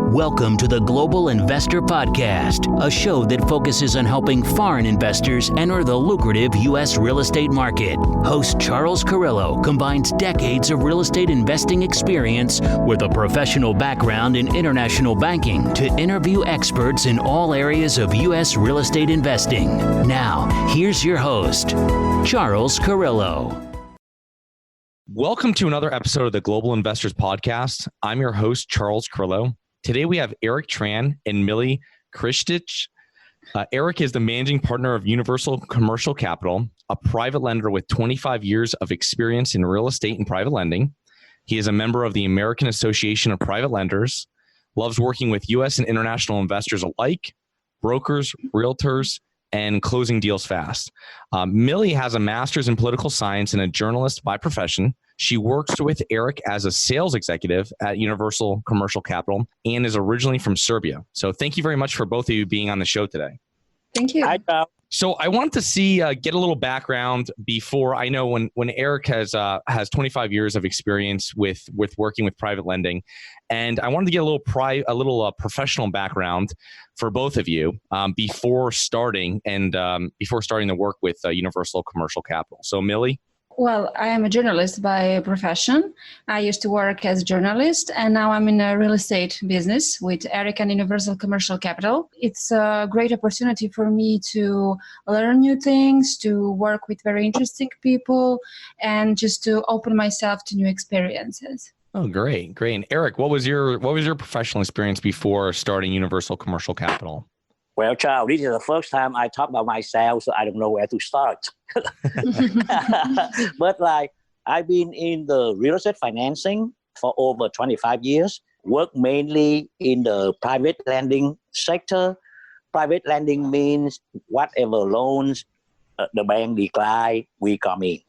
Welcome to the Global Investor Podcast, a show that focuses on helping foreign investors enter the lucrative U.S. real estate market. Host Charles Carillo combines decades of real estate investing experience with a professional background in international banking to interview experts in all areas of U.S. real estate investing. Now, here's your host, Charles Carillo. Welcome to another episode of the Global Investors Podcast. I'm your host, Charles Carillo. Today we have Eric Tran and Milica Krstic. Eric is the managing partner of Universal Commercial Capital, a private lender with 25 years of experience in real estate and private lending. He is a member of the American Association of Private Lenders, loves working with U.S. and international investors alike, brokers, realtors, and closing deals fast. Millie has a master's in political science and a journalist by profession. She works with Eric as a sales executive at Universal Commercial Capital and is originally from Serbia. So thank you very much for both of you being on the show today. Thank you. Hi, Charles. So I wanted to see, get a little background before. I know when Eric has 25 years of experience with working with private lending, and I wanted to get a little professional background for both of you before starting the work with Universal Commercial Capital. So Millie. Well, I am a journalist by profession. I used to work as a journalist, and now I'm in a real estate business with Eric and Universal Commercial Capital. It's a great opportunity for me to learn new things, to work with very interesting people, and just to open myself to new experiences. Oh, great. And Eric, what was your professional experience before starting Universal Commercial Capital? Well, Charles, this is the first time I talk about myself, so I don't know where to start. But I've been in the real estate financing for over 25 years, work mainly in the private lending sector. Private lending means whatever loans the bank decline, we come in.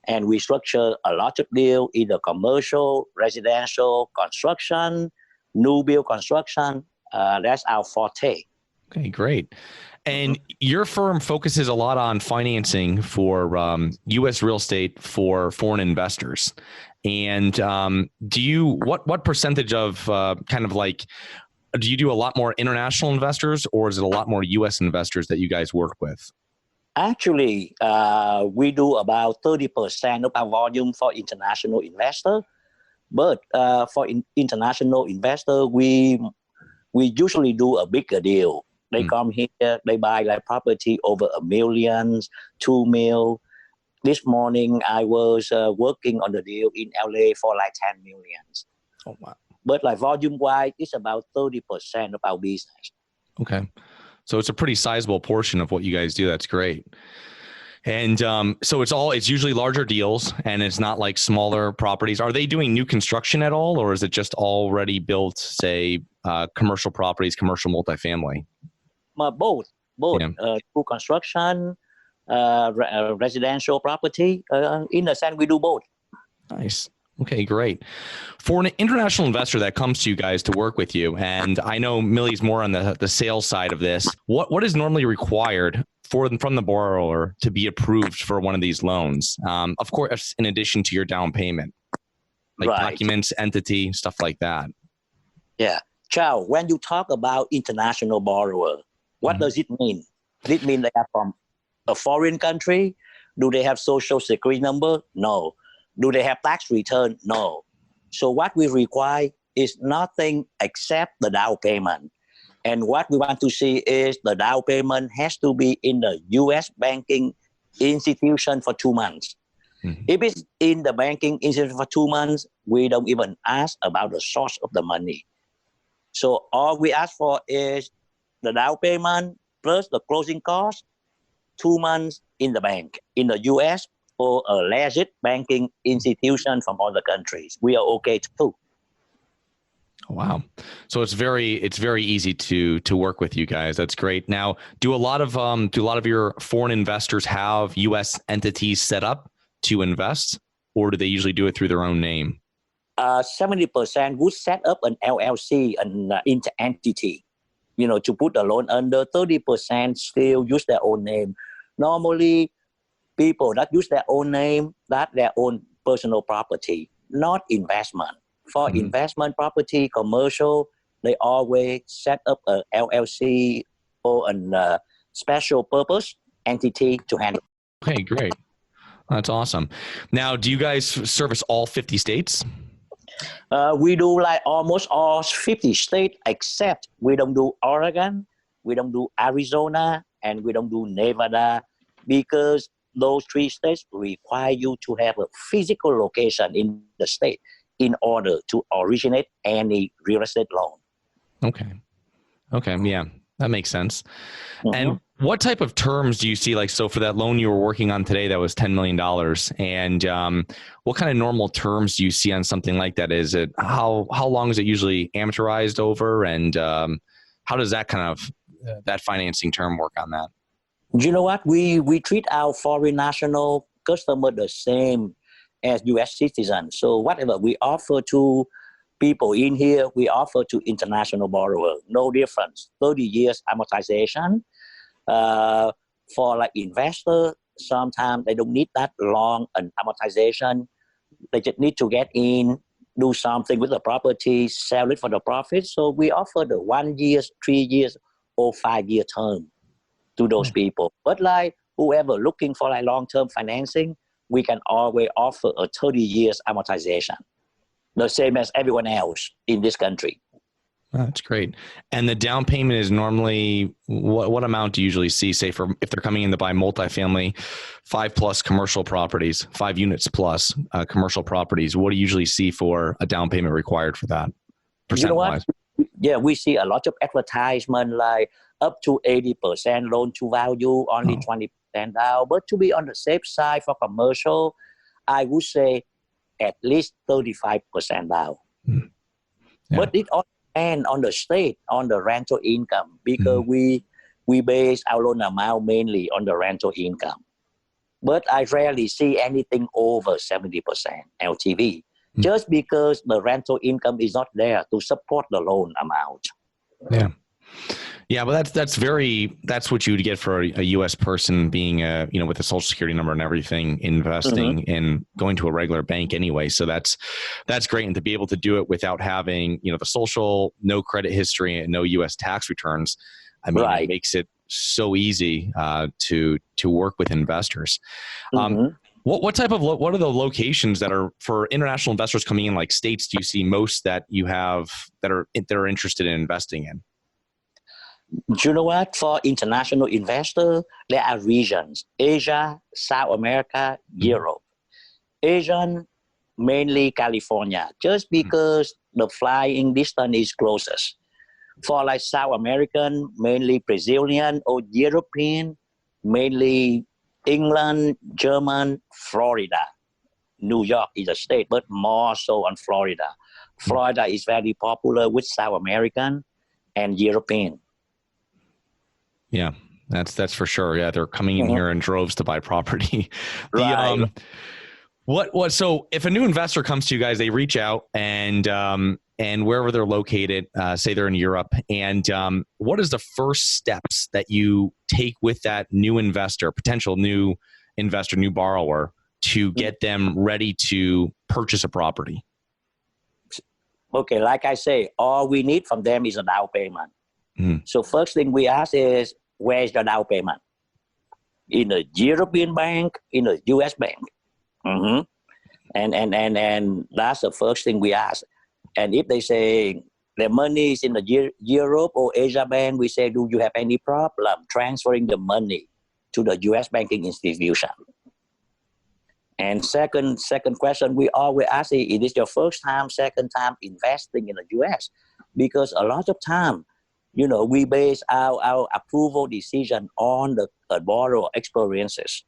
And we structure a lot of deals, either commercial, residential, construction, new build construction. That's our forte. Okay, great. And your firm focuses a lot on financing for U.S. real estate for foreign investors. And what percentage of do you do a lot more international investors, or is it a lot more U.S. investors that you guys work with? Actually, we do about 30% of our volume for international investor. But for international investor, we usually do a bigger deal. They come here, they buy property over $1 million, $2 million. This morning, I was working on the deal in LA for $10 million. Oh, wow. But volume-wise, it's about 30% of our business. Okay. So it's a pretty sizable portion of what you guys do. That's great. And so it's usually larger deals, and it's not like smaller properties. Are they doing new construction at all, or is it just already built, say, commercial properties, commercial multifamily? Both. Yeah. New construction, residential property. In the sense, we do both. Nice. Okay, great. For an international investor that comes to you guys to work with you, and I know Millie's more on the sales side of this, what is normally required from the borrower to be approved for one of these loans? Of course, in addition to your down payment, like right. Documents, entity, stuff like that. Yeah. Chow, when you talk about international borrower, what does it mean? Does it mean they are from a foreign country? Do they have social security number? No. Do they have tax return? No. So what we require is nothing except the down payment. And what we want to see is the down payment has to be in the U.S. banking institution for 2 months. Mm-hmm. If it's in the banking institution for 2 months, we don't even ask about the source of the money. So all we ask for is the down payment plus the closing cost, 2 months in the bank, in the U.S. or a legit banking institution from other countries. We are okay too. Wow. So it's very easy to work with you guys. That's great. Now, do a lot of your foreign investors have U.S. entities set up to invest, or do they usually do it through their own name? 70% would set up an LLC, an entity, to put the loan under. 30% still use their own name. Normally, people that use their own name, that their own personal property, not investment. For investment property, commercial, they always set up a LLC or a special purpose entity to handle. Okay, great. That's awesome. Now, do you guys service all 50 states? We do like almost all 50 states, except we don't do Oregon, we don't do Arizona, and we don't do Nevada, because those 3 states require you to have a physical location in the state in order to originate any real estate loan. Okay. Yeah, that makes sense. Mm-hmm. And what type of terms do you see? Like, so for that loan you were working on today, that was $10 million. And what kind of normal terms do you see on something like that? Is it, how long is it usually amortized over? And how does that kind of, that financing term work on that? You know what? We treat our foreign national customer the same as U.S. citizens. So whatever we offer to people in here, we offer to international borrowers. No difference. 30 years amortization. For like investor, sometimes they don't need that long an amortization. They just need to get in, do something with the property, sell it for the profit. So we offer the 1 year, 3 years, or 5 year term to those people. But like whoever looking for like long-term financing, we can always offer a 30 years amortization, the same as everyone else in this country. That's great. And the down payment is normally, what amount do you usually see, say, for if they're coming in to buy multifamily, 5+ commercial properties, 5 units plus commercial properties? What do you usually see for a down payment required for that? You know what? Yeah, we see a lot of advertisement like up to 80% loan to value, only 20% down. But to be on the safe side for commercial, I would say at least 35% down. Yeah. But it all depends on the state, on the rental income, because we base our loan amount mainly on the rental income. But I rarely see anything over 70% LTV, just because the rental income is not there to support the loan amount. Yeah. Yeah, but that's what you would get for a U.S. person being with a social security number and everything, investing and going to a regular bank anyway. So that's great, and to be able to do it without having the social, no credit history, and no U.S. tax returns. I mean, It makes it so easy to work with investors. What are the locations that are for international investors coming in, like states, do you see most that you have that are interested in investing in? You know what? For international investors, there are regions: Asia, South America, Europe. Asian, mainly California, just because the flying distance is closest. For like South American, mainly Brazilian, or European, mainly England, German, Florida. New York is a state, but more so on Florida. Florida is very popular with South American and European. Yeah, that's for sure. Yeah, they're coming in here in droves to buy property. So if a new investor comes to you guys, they reach out and wherever they're located, say they're in Europe, and what is the first steps that you take with that new investor, potential new investor, new borrower, to get them ready to purchase a property? Okay, like I say, all we need from them is a down payment. So first thing we ask is, where's the down payment? In a European bank, in a US bank. And that's the first thing we ask. And if they say the money is in the Europe or Asia bank, we say, do you have any problem transferring the money to the US banking institution? And second question, we always ask, is this your first time, second time investing in the US? Because a lot of time, we base our approval decision on the borrower experiences.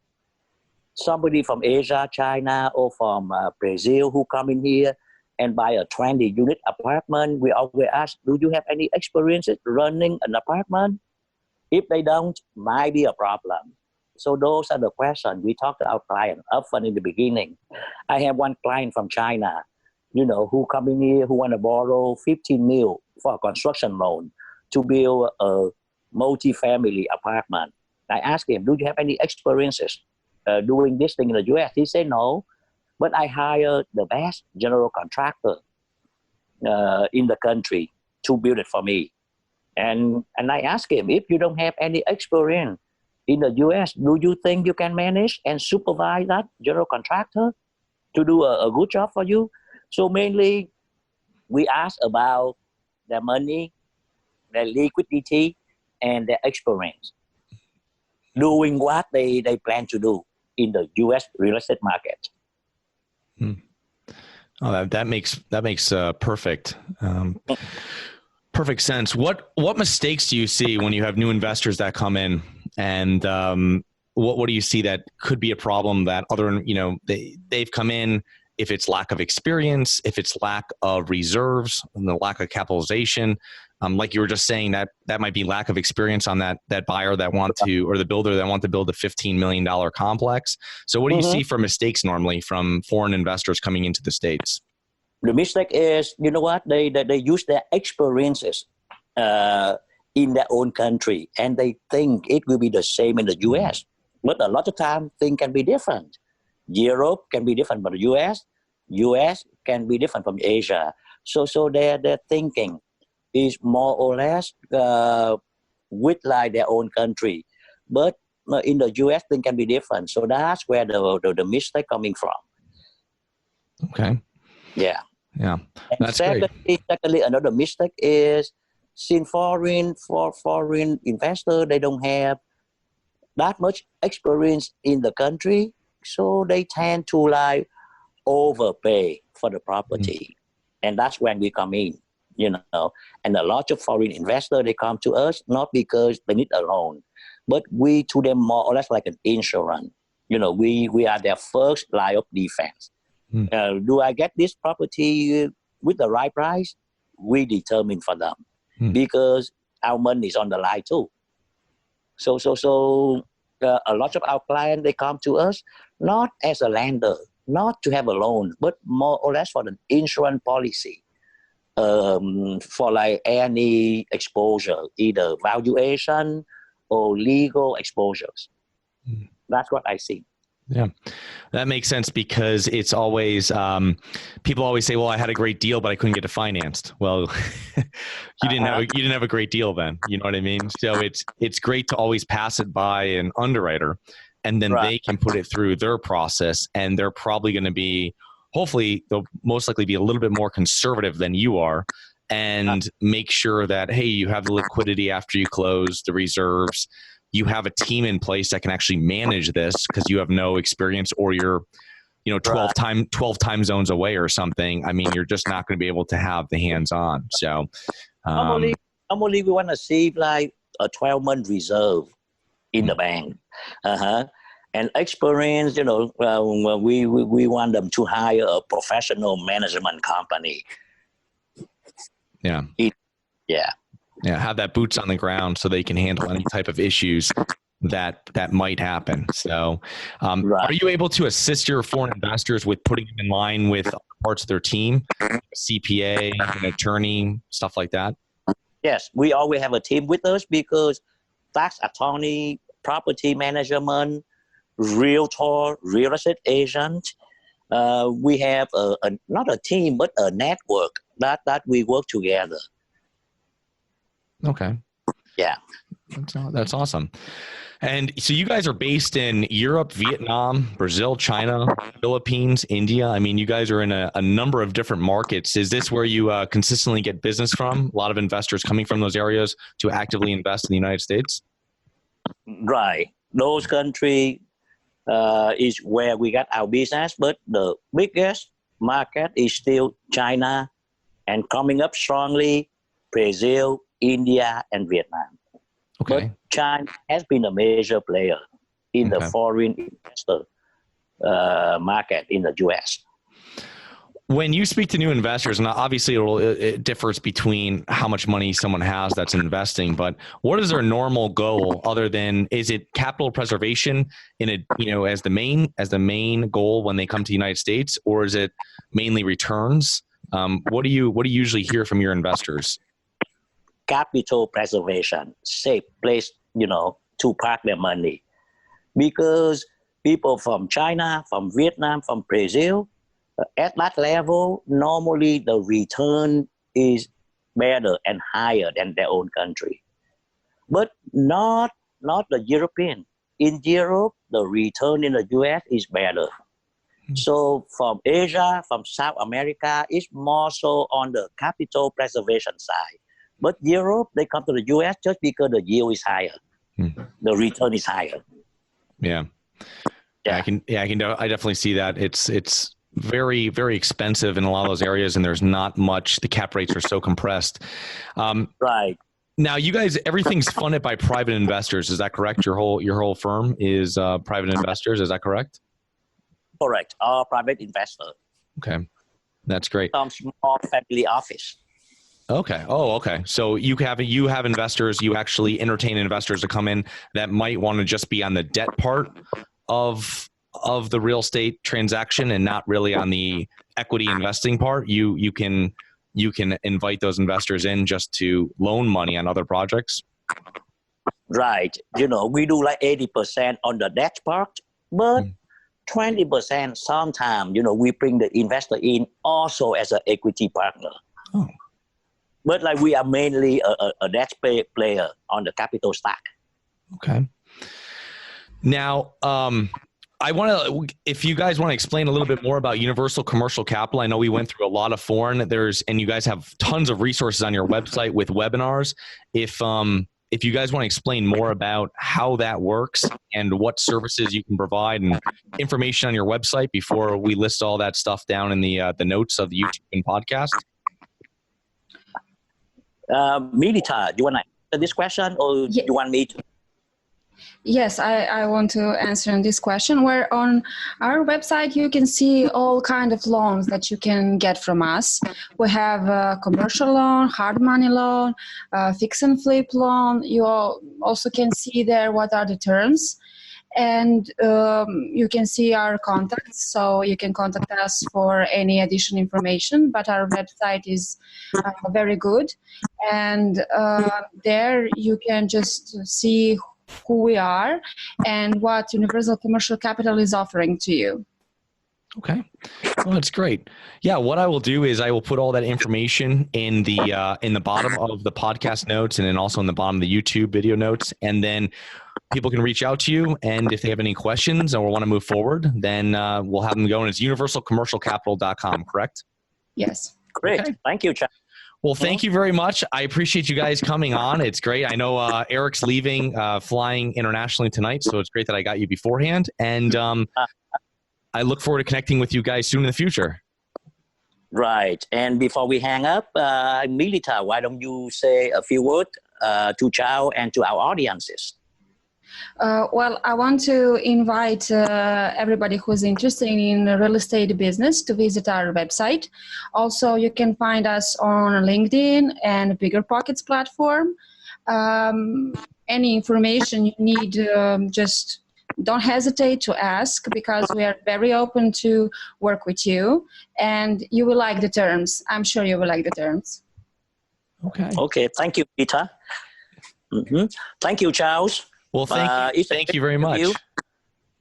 Somebody from Asia, China, or from Brazil who come in here and buy a 20-unit apartment, we always ask, do you have any experiences running an apartment? If they don't, might be a problem. So those are the questions we talk to our client upfront in the beginning. I have one client from China, who come in here, who want to borrow 15 mil for a construction loan to build a multi-family apartment. I asked him, do you have any experiences doing this thing in the US? He said, no, but I hired the best general contractor in the country. to build it for me. And I asked him, if you don't have any experience in the US, do you think you can manage and supervise that general contractor to do a good job for you? So mainly we asked about their money, their liquidity, and their experience doing what they plan to do in the US real estate market. Oh, that makes perfect sense. What mistakes do you see when you have new investors that come in, and what do you see that could be a problem that they've come in? If it's lack of experience, if it's lack of reserves, and the lack of capitalization, like you were just saying, that might be lack of experience on that buyer that want to, or the builder that want to build a $15 million complex. So what do you see for mistakes normally from foreign investors coming into the States? The mistake is, you know what, they use their experiences in their own country, and they think it will be the same in the US. But a lot of times things can be different. Europe can be different from the US. US can be different from Asia. So their thinking is more or less with like their own country. But in the US, things can be different. So that's where the mistake coming from. Okay. Yeah. Yeah. And secondly, another mistake is since foreign investor, they don't have that much experience in the country. So they tend to like overpay for the property. And that's when we come in, and a lot of foreign investors, they come to us, not because they need a loan, but we to them more or less like an insurance. We are their first line of defense. Do I get this property with the right price? We determine for them because our money is on the line too. So a lot of our clients, they come to us not as a lender, not to have a loan, but more or less for an insurance policy, for like any exposure, either valuation or legal exposures. That's what I see. Yeah, that makes sense because it's always, people always say, well, I had a great deal, but I couldn't get it financed. Well, you didn't have a great deal then, you know what I mean? So it's great to always pass it by an underwriter, and then they can put it through their process, and they're probably going to be, hopefully they'll most likely be a little bit more conservative than you are, and make sure that, hey, you have the liquidity after you close, the reserves, you have a team in place that can actually manage this because you have no experience, or you're, 12 time zones away or something. I mean, you're just not going to be able to have the hands on. So normally we want to see like a 12-month reserve in the bank. And experience, we want them to hire a professional management company. Yeah. Have that boots on the ground so they can handle any type of issues that might happen. So are you able to assist your foreign investors with putting them in line with parts of their team, CPA, an attorney, stuff like that? Yes, we always have a team with us because tax attorney, property management, realtor, real estate agent. We have not a team, but a network that we work together. Okay. Yeah. That's awesome. And so you guys are based in Europe, Vietnam, Brazil, China, Philippines, India. I mean, you guys are in a number of different markets. Is this where you consistently get business from? A lot of investors coming from those areas to actively invest in the United States? Right. Those countries is where we got our business, but the biggest market is still China, and coming up strongly, Brazil, India, and Vietnam. Okay. But China has been a major player in the foreign investor market in the US. When you speak to new investors, and obviously it differs between how much money someone has that's investing, but what is their normal goal other than, is it capital preservation as the main goal when they come to the United States, or is it mainly returns? What do you usually hear from your investors? Capital preservation, safe place, to park their money. Because people from China, from Vietnam, from Brazil, at that level, normally the return is better and higher than their own country. But not the European. In Europe, the return in the US is better. So from Asia, from South America, it's more so on the capital preservation side. But Europe, they come to the US just because the yield is higher. The return is higher. Yeah. I definitely see that. It's very, very expensive in a lot of those areas, and there's not much. The cap rates are so compressed. Right. Now, you guys, everything's funded by private investors. Is that correct? Your whole firm is private investors. Is that correct? Correct. All private investor. Okay, that's great. Some small family office. Okay. Oh, okay. So you have investors. You actually entertain investors to come in that might want to just be on the debt part of the real estate transaction and not really on the equity investing part. You can invite those investors in just to loan money on other projects. Right. We do like 80% on the debt part, but 20% sometimes, we bring the investor in also as an equity partner. Oh. But like we are mainly a debt player on the capital stack. Okay. Now, if you guys want to explain a little bit more about Universal Commercial Capital. I know we went through a lot of foreign. And you guys have tons of resources on your website with webinars. If you guys want to explain more about how that works and what services you can provide and information on your website before we list all that stuff down in the notes of the YouTube and podcast. Milica, do you want to answer this question or do you want me to? Yes, I want to answer on this question, where on our website you can see all kind of loans that you can get from us. We have a commercial loan, hard money loan, fix and flip loan. You also can see there what are the terms. And you can see our contacts, so you can contact us for any additional information, but our website is very good. And there you can just see who we are and what Universal Commercial Capital is offering to you. Okay. Well, that's great. Yeah. What I will do is I will put all that information in the bottom of the podcast notes and then also in the bottom of the YouTube video notes. And then people can reach out to you. And if they have any questions or want to move forward, then we'll have them go. And it's universalcommercialcapital.com, correct? Yes. Great. Okay. Thank you, Chad. Well, thank you very much. I appreciate you guys coming on. It's great. I know Eric's leaving, flying internationally tonight, so it's great that I got you beforehand. And I look forward to connecting with you guys soon in the future. Right. And before we hang up, Milica, why don't you say a few words to Chao and to our audiences? Well, I want to invite everybody who's interested in real estate business to visit our website. Also, you can find us on LinkedIn and Bigger Pockets platform. Any information you need, just don't hesitate to ask, because we are very open to work with you, and you will like the terms. I'm sure you will like the terms. Okay. Okay. Thank you, Peter. Thank you, Charles. Well, thank you very much.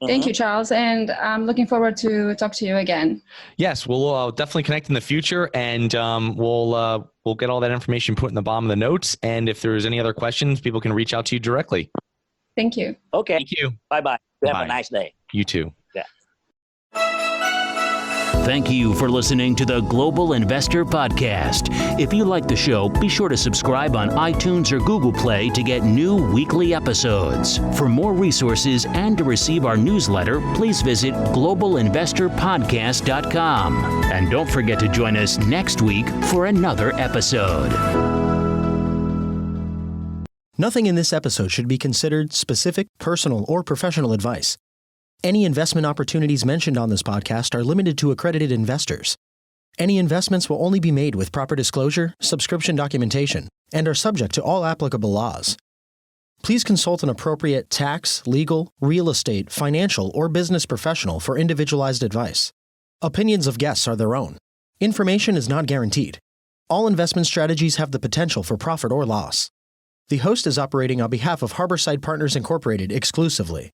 Thank you, Charles, and I'm looking forward to talk to you again. Yes, we'll definitely connect in the future, and we'll get all that information put in the bottom of the notes. And if there's any other questions, people can reach out to you directly. Thank you. Okay. Thank you. Bye-bye. Have Bye. a nice day. You too. Yeah. Thank you for listening to the Global Investor Podcast. If you like the show, be sure to subscribe on iTunes or Google Play to get new weekly episodes. For more resources and to receive our newsletter, please visit globalinvestorpodcast.com. And don't forget to join us next week for another episode. Nothing in this episode should be considered specific, personal, or professional advice. Any investment opportunities mentioned on this podcast are limited to accredited investors. Any investments will only be made with proper disclosure, subscription documentation, and are subject to all applicable laws. Please consult an appropriate tax, legal, real estate, financial, or business professional for individualized advice. Opinions of guests are their own. Information is not guaranteed. All investment strategies have the potential for profit or loss. The host is operating on behalf of Harborside Partners Incorporated exclusively.